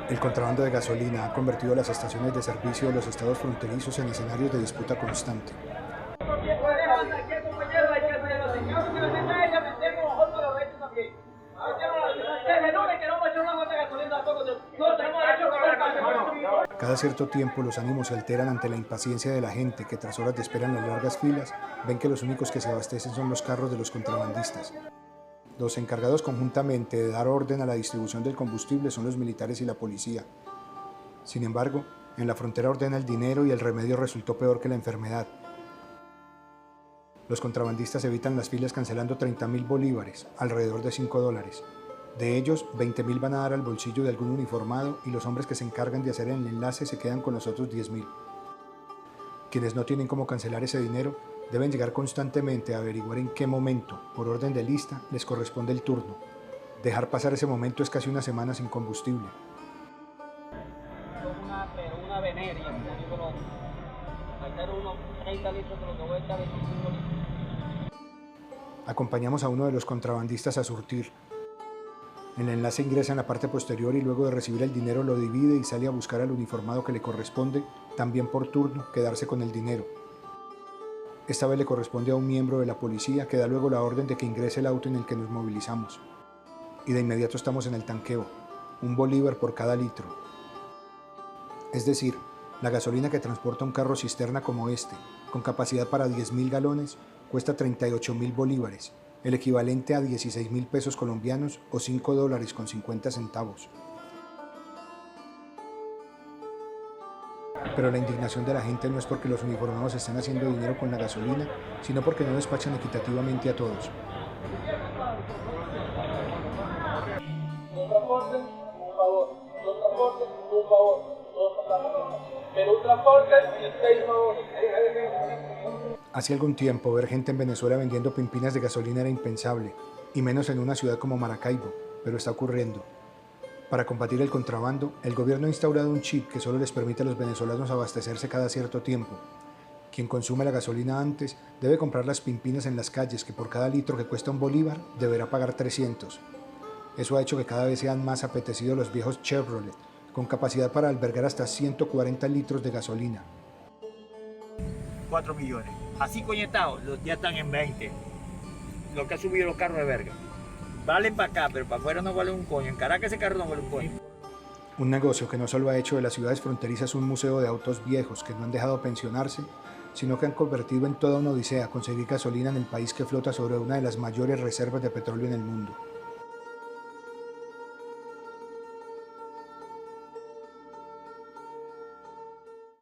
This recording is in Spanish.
El contrabando de gasolina ha convertido las estaciones de servicio de los estados fronterizos en escenarios de disputa constante. Cada cierto tiempo los ánimos se alteran ante la impaciencia de la gente que tras horas de espera en las largas filas ven que los únicos que se abastecen son los carros de los contrabandistas. Los encargados conjuntamente de dar orden a la distribución del combustible son los militares y la policía. Sin embargo, en la frontera ordena el dinero y el remedio resultó peor que la enfermedad. Los contrabandistas evitan las filas cancelando 30.000 bolívares, alrededor de $5. De ellos, 20.000 van a dar al bolsillo de algún uniformado y los hombres que se encargan de hacer el enlace se quedan con los otros 10.000. Quienes no tienen cómo cancelar ese dinero deben llegar constantemente a averiguar en qué momento, por orden de lista, les corresponde el turno. Dejar pasar ese momento es casi una semana sin combustible. Una veneria, como digo, hacer unos 30 litros de lo que voy a echar 25 litros. Acompañamos a uno de los contrabandistas a surtir. En el enlace ingresa en la parte posterior y luego de recibir el dinero lo divide y sale a buscar al uniformado que le corresponde, también por turno, quedarse con el dinero. Esta vez le corresponde a un miembro de la policía que da luego la orden de que ingrese el auto en el que nos movilizamos. Y de inmediato estamos en el tanqueo, $1 bolívar por cada litro. Es decir, la gasolina que transporta un carro cisterna como este, con capacidad para 10.000 galones, cuesta 38.000 bolívares, el equivalente a 16.000 pesos colombianos o $5.50. Pero la indignación de la gente no es porque los uniformados estén haciendo dinero con la gasolina, sino porque no despachan equitativamente a todos. Los transportes, un favor. Los transportes, un favor. Pero un transporte, 6 favores. Hace algún tiempo ver gente en Venezuela vendiendo pimpinas de gasolina era impensable, y menos en una ciudad como Maracaibo, pero está ocurriendo. Para combatir el contrabando, el gobierno ha instaurado un chip que solo les permite a los venezolanos abastecerse cada cierto tiempo. Quien consume la gasolina antes debe comprar las pimpinas en las calles, que por cada litro que cuesta $1 bolívar deberá pagar 300. Eso ha hecho que cada vez sean más apetecidos los viejos Chevrolet, con capacidad para albergar hasta 140 litros de gasolina. 4 millones. Así coñetados, ya están en 20. Lo que ha subido los carros de verga. Valen para acá, pero para afuera no vale un coño. En Caracas ese carro no vale un coño. Un negocio que no solo ha hecho de las ciudades fronterizas un museo de autos viejos que no han dejado pensionarse, sino que han convertido en toda una odisea conseguir gasolina en el país que flota sobre una de las mayores reservas de petróleo en el mundo.